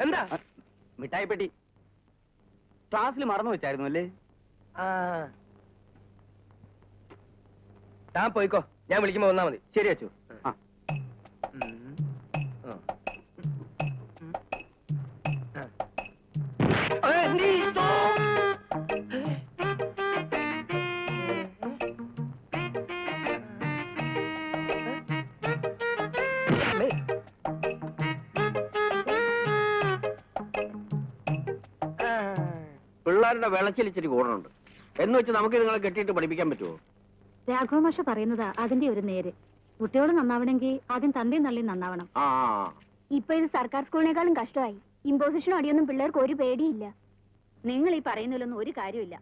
എന്താ? മിഠായി പെട്ടി ക്ലാസ്സിൽ മറന്നു വെച്ചായിരുന്നു അല്ലേ? താൻ പോയിക്കോ, ഞാൻ വിളിക്കുമ്പോ വന്നാ മതി. ശരി അച്ചു. പിള്ളേരുടെ വിളച്ചിലിച്ചിരി കൂടുന്നുണ്ട് എന്ന് വെച്ച് നമുക്ക് നിങ്ങളെ കെട്ടിയിട്ട് പഠിപ്പിക്കാൻ പറ്റുമോ? രാഘവമാഷ പറയുന്നതാ അതിന്റെ ഒരു നേര്. കുട്ടികൾ നന്നാവണമെങ്കിൽ ആദ്യം തന്റെയും തള്ളിയും നന്നാവണം. ഇപ്പൊ ഇത് സർക്കാർ സ്കൂളിനേക്കാളും കഷ്ടമായി. ഇമ്പോസിഷനും അടിയൊന്നും പിള്ളേർക്ക് ഒരു പേടിയില്ല. നിങ്ങൾ ഈ പറയുന്നതിലൊന്നും ഒരു കാര്യമില്ല.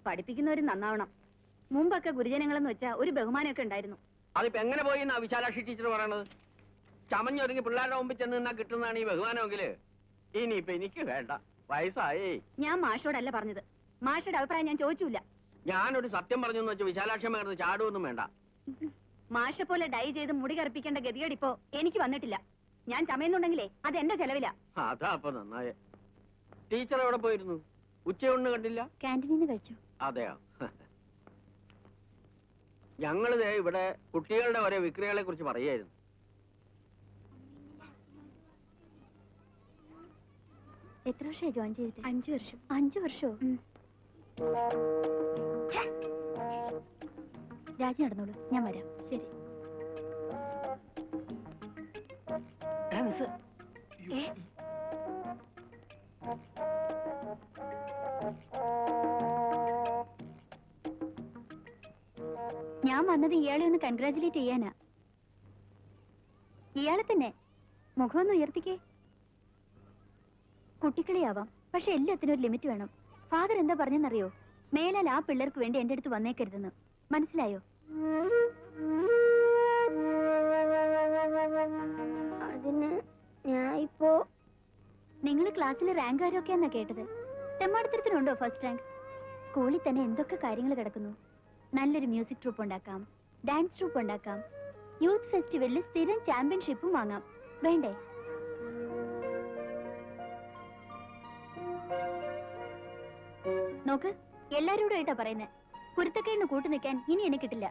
പഠിപ്പിക്കുന്നവരും നന്നാവണം. മുമ്പൊക്കെ ഗുരുജനങ്ങളെന്ന് വെച്ചാൽ ഒരു ബഹുമാനമൊക്കെ ഉണ്ടായിരുന്നു. അതിപ്പോ എങ്ങനെ പോയി എന്നാ വിശാലാക്ഷി ടീച്ചർ പറയണത്? ചമഞ്ഞൊരുങ്ങി പിള്ളേരുടെ മുമ്പിൽ ചെന്ന് നിന്നാ കിട്ടുന്നതാണ് ഈ ബഹുമാനമെങ്കില് ഇനിയിപ്പൊ എനിക്ക് വേണ്ട, വയസ്സായി. ഞാൻ മാഷോടല്ല പറഞ്ഞത്, മാഷയുടെ അഭിപ്രായം ഞാൻ ചോദിച്ചില്ല. ഞാനൊരു സത്യം പറഞ്ഞു വെച്ച് വിശാലാക്ഷമ്മ ചാടുവൊന്നും വേണ്ട. മാഷ പോലെ ഡൈ ചെയ്ത് മുടി കറുപ്പിക്കേണ്ട ഗതികേട് ഇപ്പോ എനിക്ക് വന്നിട്ടില്ല. ഞാൻ ചമയുന്നുണ്ടെങ്കിലേ അത് എന്റെ ചെലവില. അതാ അപ്പൊ നന്നായ. ടീച്ചർ എവിടെ പോയിരുന്നു? ഉച്ചയൊന്ന് കണ്ടില്ല? ക്യാൻറ്റീനിന്ന് കഴിച്ചു. അതെയോ? ഞങ്ങളിത് ഇവിടെ കുട്ടികളുടെ ഒരേ വിക്രികളെ കുറിച്ച് പറയായിരുന്നു. എത്ര വർഷമായി ജോയിൻ ചെയ്തിട്ട്? 5 വർഷം. 5 വർഷമോ? രാജി നടന്നോളൂ, ഞാൻ വരാം. ശരി. ഞാൻ വന്നത് ഇയാളെ ഒന്ന് കൺഗ്രാജുലേറ്റ് ചെയ്യാനാ. ഇയാളെ തന്നെ. മുഖമൊന്ന് ഉയർത്തിക്കേ. കുട്ടിക്കളിയാവാം, പക്ഷെ എല്ലാത്തിനും ഒരു ലിമിറ്റ് വേണം. ഫാദർ എന്താ പറഞ്ഞെന്നറിയോ? മേലാൽ ആ പിള്ളേർക്ക് വേണ്ടി എന്റെ അടുത്ത് വന്നേക്കരുതെന്ന്. മനസ്സിലായോ? അതിന് ഞാൻ ഇപ്പോ നിങ്ങൾ ക്ലാസ്സിൽ റാങ്കാരൊക്കെയാന്നാ കേട്ടത്. തെമ്മാടിത്തരത്തിനുണ്ടോ ഫസ്റ്റ് റാങ്ക്? സ്കൂളിൽ തന്നെ എന്തൊക്കെ കാര്യങ്ങൾ കിടക്കുന്നു. നല്ലൊരു മ്യൂസിക് ട്രൂപ്പ് ഉണ്ടാക്കാം, ഡാൻസ് ട്രൂപ്പ് ഉണ്ടാക്കാം, യൂത്ത് ഫെസ്റ്റിവലിൽ സ്ഥിരം ചാമ്പ്യൻഷിപ്പും വാങ്ങാം. വേണ്ടേ? നോക്ക്, എല്ലാരോടും ആയിട്ടാ പറയുന്നേ. കുരുത്തക്കേടിന് കൂട്ടു നിൽക്കാൻ ഇനി എനിക്ക് കിട്ടില്ല.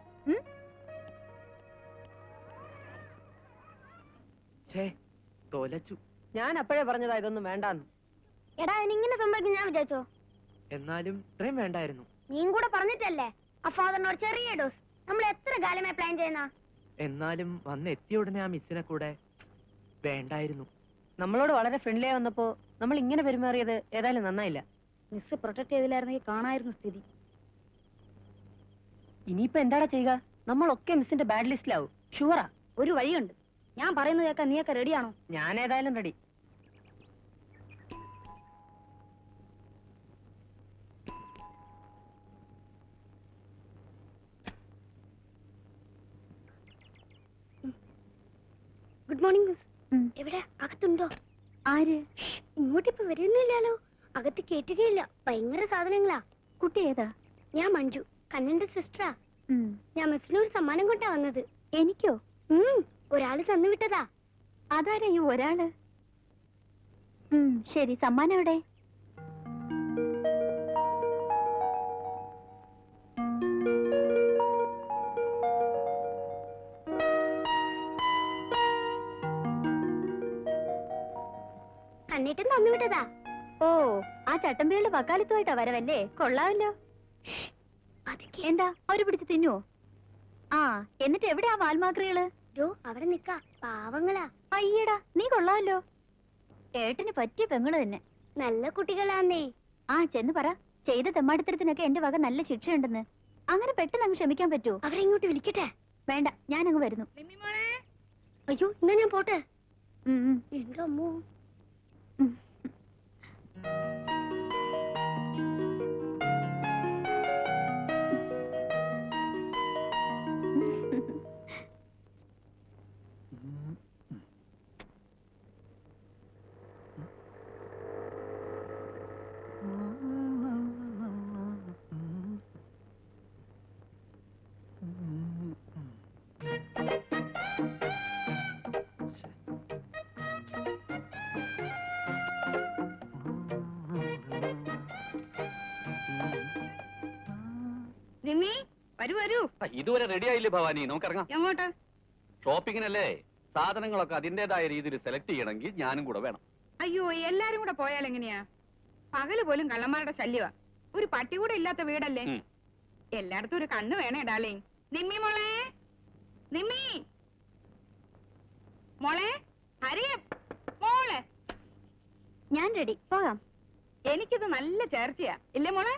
ഞാൻ അപ്പോഴേ പറഞ്ഞതാ ഇതൊന്നും വേണ്ടാന്ന്. എടാ, ഇങ്ങനെ സംഭവിക്കും ഞാൻ വിചാരിച്ചോ? എന്നാലും ഇത്രയും വേണ്ടായിരുന്നു. നീയും കൂടെ പറഞ്ഞിട്ടല്ലേ ആ ഫാദറിനോട് ചെറിയ ഡോസ്. നമ്മൾ എത്ര കാലമായി പ്ലാൻ ചെയ്യുന്ന. എന്നാലും വന്ന് എത്തിയ ഉടനെ ആ മിസ്സിനെ കൂടെ വേണ്ടായിരുന്നു. നമ്മളോട് വളരെ ഫ്രണ്ട്ലി ആയി വന്നപ്പോ നമ്മൾ ഇങ്ങനെ പെരുമാറിയത് ഏതായാലും നന്നായില്ല. മിസ് പ്രൊട്ടക്ട് ചെയ്തില്ലായിരുന്നെങ്കിൽ കാണായിരുന്നു സ്ഥിതി. ഇനിയിപ്പോ എന്താടാ ചെയ്യുക? നമ്മളൊക്കെ മിസ്സിന്റെ ബാഡ് ലിസ്റ്റിലാവും. ഷുവറാ. ഒരു വഴിയുണ്ട്. ഞാൻ പറയുന്നത് കേൾക്കാൻ നീയൊക്കെ റെഡിയാണോ? ഞാൻ ഏതായാലും റെഡി. Good morning miss. എവിടെ? അകത്തുണ്ടോ? ആര്? ഇങ്ങോട്ടിപ്പോ വരുന്നില്ലല്ലോ. അകത്ത് കേറ്റുകയില്ല. ഭയങ്കര സാധനങ്ങളാ. കുട്ടി ഏതാ? ഞാൻ മഞ്ജു, കണ്ണന്റെ സിസ്റ്ററാ. ഞാൻ മിസ്സിനൊരു സമ്മാനം കൊണ്ടാ വന്നത്. എനിക്കോ? ഒരാള് തന്നു വിട്ടതാ. അതാരാ ഈ ഒരാള്? ശരി, സമ്മാനം എവിടെ? കണ്ണേട്ടൻ തന്നു വിട്ടതാ. ഓ, ആ ചട്ടമ്പികളുടെ വക്കാലത്തുമായിട്ടാ വരവല്ലേ? കൊള്ളാമല്ലോ. എന്താ അവര് പിടിച്ച് തിന്നുവോ? ആ, എന്നിട്ട് എവിടെയാ വാൽമാക്രികള്? അവിടെ നിക്കാ, പാവങ്ങളാ. അയ്യടാ, നീ കൊള്ളാമല്ലോ. ഏട്ടന് പറ്റിയ പെങ്ങള് തന്നെ. നല്ല കുട്ടികളാന്നേ. ആ, ചെന്ന് പറ, ചെയ്ത തെമ്മാടിത്തരത്തിനൊക്കെ എന്റെ വക നല്ല ശിക്ഷയുണ്ടെന്ന്. അങ്ങനെ പെട്ടെന്ന് അങ്ങ് ക്ഷമിക്കാൻ പറ്റുമോ? അവരെങ്ങോട്ട് വിളിക്കട്ടെ? വേണ്ട, ഞാനങ്ങ് വരുന്നു. അയ്യോ, എന്നാ ഞാൻ പോട്ടെ. എന്റെ അമ്മോ. വരൂ വരൂ. ഇതുവരെ റെഡി ആയില്ലേ ഭവാനി? നമുക്ക് ഇറങ്ങാം. എങ്ങോട്ട്? ഷോപ്പിങ്ങിനല്ലേ? സാധനങ്ങളൊക്കെ അതിന്റേതായ രീതിയിൽ സെലക്ട് ചെയ്യണമെങ്കിൽ ഞാനും കൂടെ വേണം. അയ്യോ, എല്ലാരും കൂടെ പോയാൽ എങ്ങനെയാ? പകല് പോലും കള്ളന്മാരുടെ ശല്യമാ. ഒരു പട്ടി കൂടെ ഇല്ലാത്ത വീടല്ലേ. എല്ലായിടത്തും ഒരു കണ്ണ് വേണേ ഡാർലിങ്. നിമ്മി മോളെ, നിമ്മി മോളെ, ഹരിയ മോളെ. ഞാൻ റെഡി, പോകാം. എനിക്കിത് നല്ല ചേർച്ചയാ ഇല്ലേ മോളെ?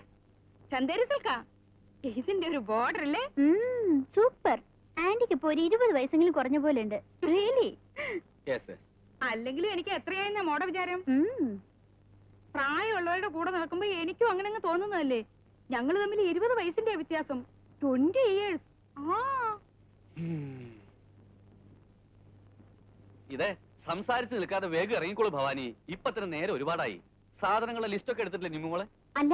ചന്തേരി സിൽക്കാ. ഇതിന്റെ ഒരു ബോർഡർ ഇല്ലേ? സൂപ്പർ. ആന്റിക്ക് ഇപ്പൊ ഒരു 20 വയസ്സെങ്കിലും കുറഞ്ഞ പോലെ ഉണ്ട്. റിയലി? അല്ലെങ്കിലും എനിക്ക് എത്രയായിരുന്ന മോടെ വിചാരം? പ്രായമുള്ളവരുടെ കൂടെ നടക്കുമ്പോ എനിക്കും അങ്ങനെ അങ്ങ് തോന്നുന്നതല്ലേ. ഞങ്ങൾ തമ്മിൽ 20 വയസ്സിന്റെ വ്യത്യാസം. 20 years. ഇതേ സംസാരിച്ച് നിൽക്കാതെ വേഗം ഇറങ്ങിക്കോളൂ ഭവാനി. ഇപ്പൊ തന്നെ നേരെ ഒരുപാടായി. സാധനങ്ങളുടെ ലിസ്റ്റൊക്കെ എടുത്തിട്ടില്ലേ നിമ്മോളെ? അല്ല,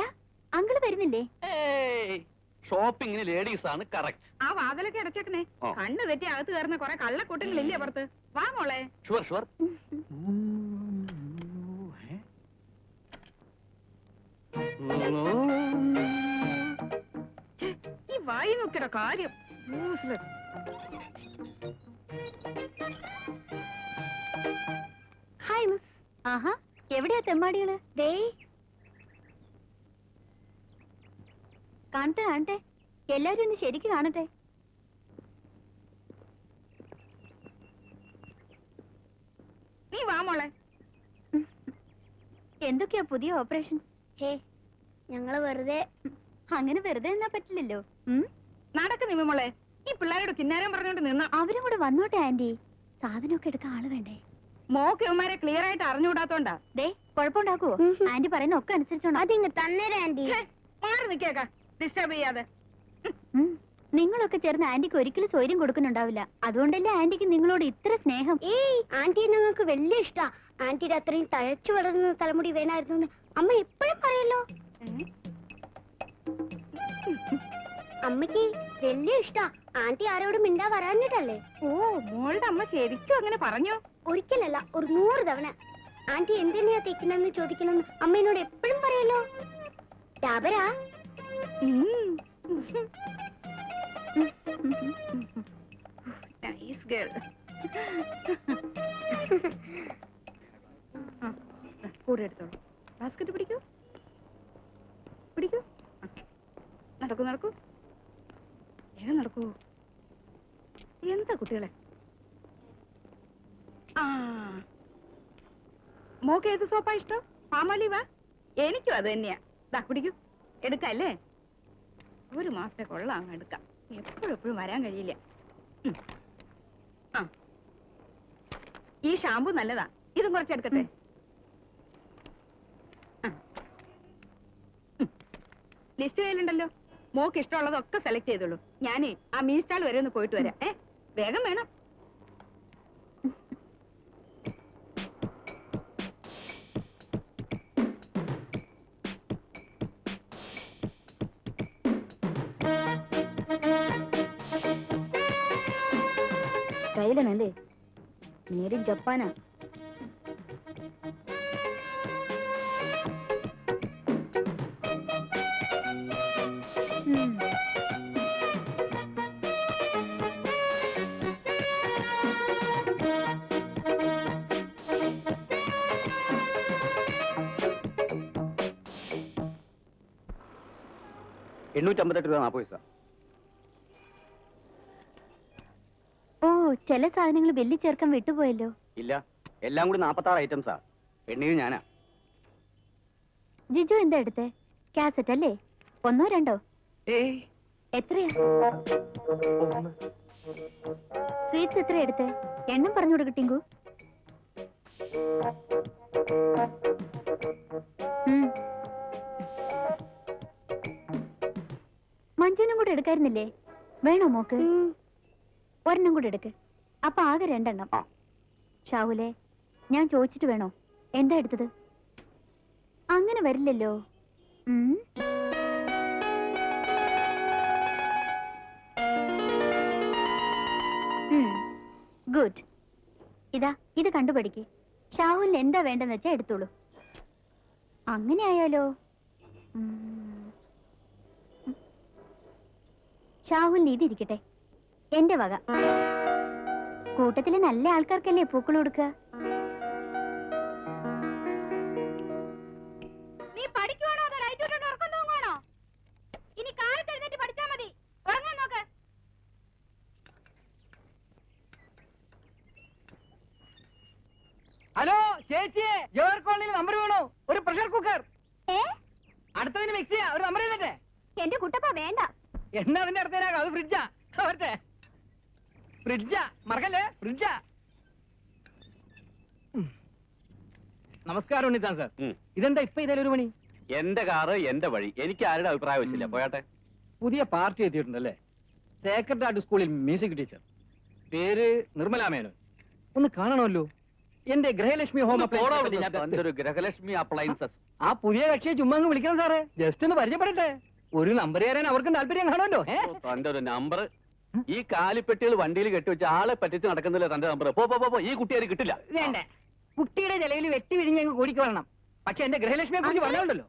അങ്കിള് വരുന്നില്ലേ? ഷോപ്പിങ്ങിന് ലേഡീസ് ആണ് കറക്റ്റ്. ആ വാതിലൊക്കെ അടച്ചേക്കണേ. കണ്ണ് തെറ്റി അകത്ത് കയറുന്ന കുറെ കള്ളക്കൂട്ടങ്ങളില്ലേ പുറത്ത്. വാ മോളെ. Sure sure. ഈ വായി നോക്കിയുടെ കാര്യം. Hi miss. ആഹാ, എവിടെയാ തെമ്മാടികള്? ദേ കാണട്ടെ കാണട്ടെ, എല്ലാരും ഒന്ന് ശരിക്ക് കാണട്ടെ. നീ വാ മോളെ. എന്തൊക്കെയാ പുതിയ ഓപ്പറേഷൻ? ഹേ, ഞങ്ങള് വെറുതെ. അങ്ങനെ വെറുതെ എന്നാ പറ്റില്ലല്ലോ. നടക്ക് നിമ്മി മോളെ. ഈ പിള്ളേരോട് കിന്നാരം പറഞ്ഞോണ്ട് നിന്ന. അവരും കൂടെ വന്നോട്ടെ ആന്റി. സാധനമൊക്കെ എടുക്കാൻ ആള് വേണ്ടേ? മോക്ക് ഇവന്മാരെ ക്ലിയർ ആയിട്ട് അറിഞ്ഞുകൂടാത്തോണ്ടാ. ദേ, കുഴപ്പമുണ്ടാക്കുവോ? ആന്റി പറയുന്ന ഒക്കെ അനുസരിച്ചോണ്ട്. അതിങ്ങ് തന്നേരാ ആന്റി. മാറി നിക്കേക്ക, ഡിസ്റ്റർബ് ചെയ്യാതെ. നിങ്ങളൊക്കെ ചേർന്ന് ആന്റിക്ക് ഒരിക്കലും സ്വൈര്യം കൊടുക്കുന്നുണ്ടാവില്ല. അതുകൊണ്ടല്ലേ ആന്റിക്ക് നിങ്ങളോട് ഇത്ര സ്നേഹം. ഏയ്, ആന്റി ഞങ്ങൾക്ക് വലിയ ഇഷ്ടാ. ആന്റിയുടെ അത്രയും തഴച്ചു വളർന്ന തലമുടി വേണമായിരുന്നു അമ്മ എപ്പോഴും പറയല്ലോ. അമ്മയ്ക്ക് വലിയ ഇഷ്ടാ. ആന്റി ആരോടും മിണ്ടാ വരാഞ്ഞിട്ടല്ലേ? ഓ, മോളുടെ അമ്മ ശരിക്കും അങ്ങനെ പറഞ്ഞോ? ഒരിക്കലല്ല, ഒരു 100 തവണ. ആന്റി എന്തിനാ തേക്കണെന്ന് ചോദിക്കണമെന്ന് അമ്മ എപ്പോഴും പറയല്ലോ. ഡാബരാ. Nice girl. കൂടെ എടുത്തോളൂ. ബാസ്കറ്റ് പിടിക്കൂ, പിടിക്കൂ. നടക്കൂ നടക്കൂ, വേഗം നടക്കൂ. എന്താ കുട്ടികളെ? മോക്ക് ഏത് സോപ്പാ ഇഷ്ടം? പാമോലിവാ? എനിക്കും അത് തന്നെയാ. ദാ കുടിക്കൂ. എടുക്കല്ലേ? 1 മാസത്തെ കൊള്ളാം എടുക്കാം. എപ്പോഴും വരാൻ കഴിയില്ല. ഈ ഷാമ്പു നല്ലതാ. ഇതും കുറച്ചെടുക്കട്ടെ. ലിസ്റ്റ് കയ്യിലുണ്ടല്ലോ. മോക്ക് ഇഷ്ടമുള്ളതൊക്കെ സെലക്ട് ചെയ്തോളൂ. ഞാനേ ആ മീൻ സ്റ്റാൾ വരെ ഒന്ന് പോയിട്ട് വരാം. വേഗം വേണം. കയ്യിലല്ലേ? നേരെ ജപ്പാനാ. $858.40. ഓ, ചില സാധനങ്ങൾ ബില്ലിൽ ചേർക്കാൻ വിട്ടുപോയല്ലോ. ഇല്ല, എല്ലാം കൂടി 46 ഐറ്റംസാ. എണ്ണയും ഞാനാ. ജിജു എന്താ എടുത്തേ? കാസറ്റ് അല്ലേ? 1 2 എത്രയാ? സ്വീറ്റ്സ് എത്ര എടുത്തേ? എണ്ണം പറഞ്ഞു കൊടുക്കട്ടിങ്കു. മഞ്ജുവിനും കൂടെ എടുക്കായിരുന്നില്ലേ? വേണോ മോക്ക്? ഒരെണ്ണം കൂടെ എടുക്ക്. അപ്പൊ ആകെ 2 എണ്ണം. ഷാഹുലേ, ഞാൻ ചോദിച്ചിട്ട് വേണോ? എന്താ എടുത്തത്? അങ്ങനെ വരില്ലല്ലോ. ഗുഡ്. ഇതാ, ഇത് കണ്ടുപഠിക്ക്. ഷാഹുലിന് എന്താ വേണ്ടെന്ന് വെച്ചാ എടുത്തോളൂ. അങ്ങനെ ആയാലോ? ഷാഹുലിന് ഇതിരിക്കട്ടെ, എന്റെ വക. കൂട്ടത്തില് നല്ല ആൾക്കാർക്കല്ലേ പൂക്കൾ കൊടുക്കുക. നീ പഠിക്കുവാണോ അതോ ലൈറ്റ് ഇട്ടിട്ട് ഉറക്കം തൂങ്ങുവാണോ? ഇനി കാലത്ത് എഴുന്നേറ്റ് പഠിച്ചാ മതി. ഉറങ്ങാൻ നോക്ക്. ഹലോ ചേച്ചിയെ, ജവഹർ കോളനിയിൽ നമ്പർ വേണോ? ഒരു പ്രഷർ കുക്കർ. ഏ, അടുത്തതിന് മിക്സ് ചെയ്യാ. ഒരു നമ്പർ ചെയ്തിട്ടെ. എന്റെ കുട്ടപ്പ വേണ്ട. എന്നാ അതിന്റെ അടുത്തേനാകാം. അത് ഫ്രിഡ്ജാ. അവരുടെ ഫ്രിഡ്ജാ, മറക്കല്ലേ, ഫ്രിഡ്ജാ. നമസ്കാരം ഉണ്ണിത്താൻ സാർ. ഇതെന്താ ഇപ്പൊ ഇതേലൊരു പണി? എന്റെ കാറ് എന്റെ വഴി, എനിക്ക് ആരുടെ അഭിപ്രായം വെച്ചില്ല. പോയാട്ടെ. പുതിയ പാർട്ടി എത്തിയിട്ടുണ്ടല്ലേ? സേക്രഡ് ആർട്ട് സ്കൂളിൽ മ്യൂസിക് ടീച്ചർ, പേര് നിർമ്മല മേനോൻ. ഒന്ന് കാണണമല്ലോ. എന്റെ ഗൃഹലക്ഷ്മി ഹോം ഒരു ഗൃഹലക്ഷ്മി അപ്ലയൻസസ്. ആ പുതിയ കക്ഷിയെ ചുമ്മാ അങ്ങ് വിളിക്കണം സാറേ. ജസ്റ്റ് ഒന്ന് പരിചയപ്പെടട്ടെ. ഒരു നമ്പർ തരാൻ അവർക്കും താല്പര്യം കാണുമല്ലോ. തന്റെ ഒരു നമ്പർ ഈ കാലിപ്പെട്ടികൾ വണ്ടിയിൽ കെട്ടിവെച്ച് ആളെ പറ്റിച്ച് നടക്കുന്നില്ല. തന്റെ നമ്പർ പോ. ഈ കുട്ടിയാര് കിട്ടില്ല. വേണ്ട, കുട്ടിയുടെ ചെലവിൽ വെട്ടി വിരിഞ്ഞ് അങ്ങ് കൂടിക്ക് വരണം. പക്ഷെ എന്റെ ഗൃഹലക്ഷ്മിയെ കുറിച്ച് പറഞ്ഞുണ്ടല്ലോ.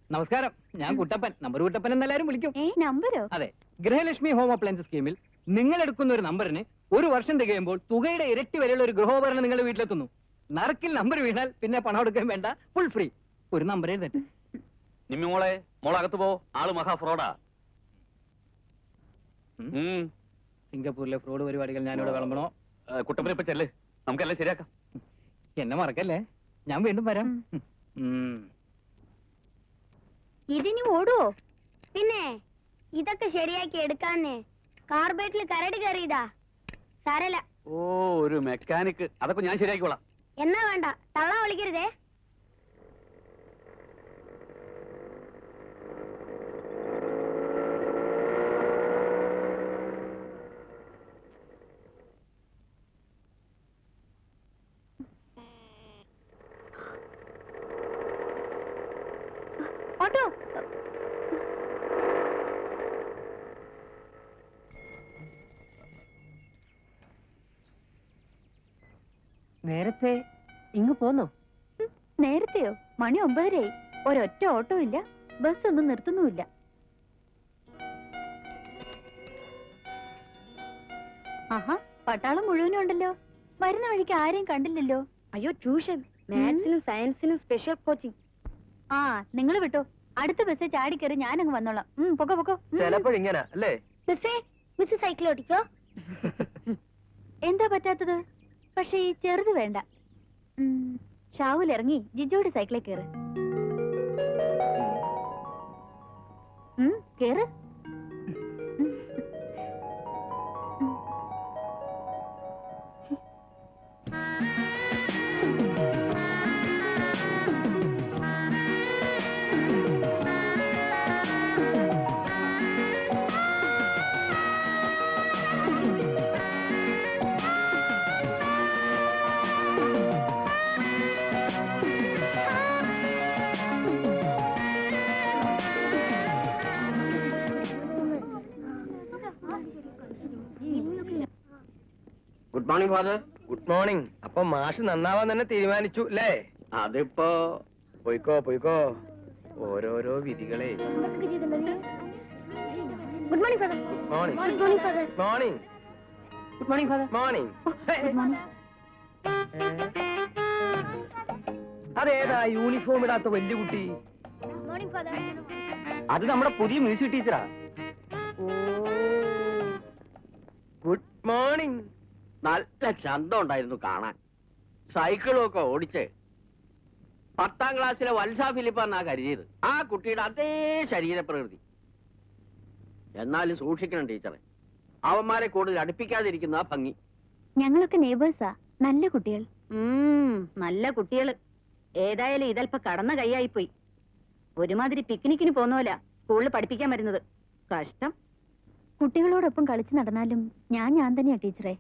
നമസ്കാരം, ഞാൻ കുട്ടപ്പൻ. നമ്പർ കുട്ടപ്പൻ എന്നെല്ലാരും വിളിക്കും. നമ്പരോ? അതെ, ഗൃഹലക്ഷ്മി ഹോം അപ്ലയൻസ് സ്കീമിൽ നിങ്ങൾ എടുക്കുന്ന ഒരു നമ്പറിന് ഒരു വർഷം തികയുമ്പോൾ തുകയുടെ ഇരട്ടി വരെയുള്ള ഒരു ഗൃഹോപകരണം നിങ്ങളുടെ വീട്ടിലെത്തുന്നു. നറുക്കിൽ നമ്പർ വീണാൽ പിന്നെ പണം എടുക്കാൻ വേണ്ട, ഫുൾ ഫ്രീ. ഒരു നമ്പർ എഴുതട്ടെ. നിമ്മി മോളകത്ത് പോ. ആള് മഹാ ഫ്രോഡാ. സിംഗപ്പൂരിലെ ഫ്രോഡ് പരിപാടികൾ ഞാനിവിടെ വിളമ്പണോ? കുട്ടപ്പനെ ഇപ്പൊ ചെല്ല്, നമുക്കെല്ലാം ശരിയാക്കാം. എന്നെ മറക്കല്ലേ, ഞാൻ വീണ്ടും വരാം. ഇതിനി ഓടുവോ? പിന്നെ ഇതൊക്കെ ശരിയാക്കി എടുക്കാന്നേ. കാർബേറ്റിൽ കരട് കയറിയതാ. സാരല്ല. ഓ, ഒരു മെക്കാനിക്. അതൊക്കെ ഞാൻ ശരിയാക്കിക്കോളാം. എന്നാ വേണ്ട, തള്ള വിളിക്കരുതേ. ഓട്ടോ. നേരത്തെ ഇങ്ങ് പോന്നോ? നേരത്തെയോ? മണി 9:30. ഒരൊറ്റ ഓട്ടോ ഇല്ല, ബസ് ഒന്നും നിർത്തുന്നുമില്ല. ആഹാ, പട്ടാളം മുഴുവനും ഉണ്ടല്ലോ. വരുന്ന വഴിക്ക് ആരെയും കണ്ടില്ലല്ലോ. അയ്യോ, ട്യൂഷൻ, മാത്സിനും സയൻസിനും സ്പെഷ്യൽ കോച്ചിങ്. ആ, നിങ്ങൾ വിട്ടോ. അടുത്ത ബസ് ചാടിക്കറി ഞാനങ്ങ് വന്നോളാം. പൊക്കോ. ചിലപ്പോഴിങ്ങനെ അല്ലേ? മിസ് സൈക്കിൾ ഓടിക്കോ. എന്താ പറ്റാത്തത്? പക്ഷെ ഈ ചെറുത് വേണ്ട. ഷാവുൽ ഇറങ്ങി ജിജോയുടെ സൈക്കിളിൽ കേറ്. കേറ്. Good morning father. Good morning. അപ്പൊ മാഷ് നന്നാവാൻ തന്നെ തീരുമാനിച്ചു അല്ലേ? അതിപ്പോ പോയിക്കോ. ഓരോരോ വിധികളെ. Good morning father. Morning. Morning father. Morning. Good morning father. Morning. Good morning. അതേതാ യൂണിഫോം ഇടാത്ത വലിയ കുട്ടി? Morning father. അത് നമ്മുടെ പുതിയ മ്യൂസിക് ടീച്ചറാ. Good morning. നല്ല ചന്തം ഉണ്ടായിരുന്നു കാണാൻ. സൈക്കിളും ഒക്കെ ഓടിച്ച് 10ാം ക്ലാസ്സിലെ വത്സ ഫിലിപ്പ് എന്നാ കരുതിയത്. ആ കുട്ടിയുടെ അതേ ശരീരപ്രകൃതി. എന്നാലും സൂക്ഷിക്കണം ടീച്ചറെ. അവന്മാരെ കൂടുതൽ അടുപ്പിക്കാതിരിക്കുന്ന ഭംഗി. ഞങ്ങളൊക്കെ നെയ്ബേഴ്സാ. നല്ല കുട്ടികൾ. നല്ല കുട്ടികള്. ഏതായാലും ഇതല്പ കടന്ന കൈയായിപ്പോയി. ഒരുമാതിരി പിക്നിക്കിന് പോന്നോല സ്കൂളിൽ പഠിപ്പിക്കാൻ വരുന്നത്. കഷ്ടം. കുട്ടികളോടൊപ്പം കളിച്ചു നടന്നാലും ഞാൻ തന്നെയാ ടീച്ചറെ.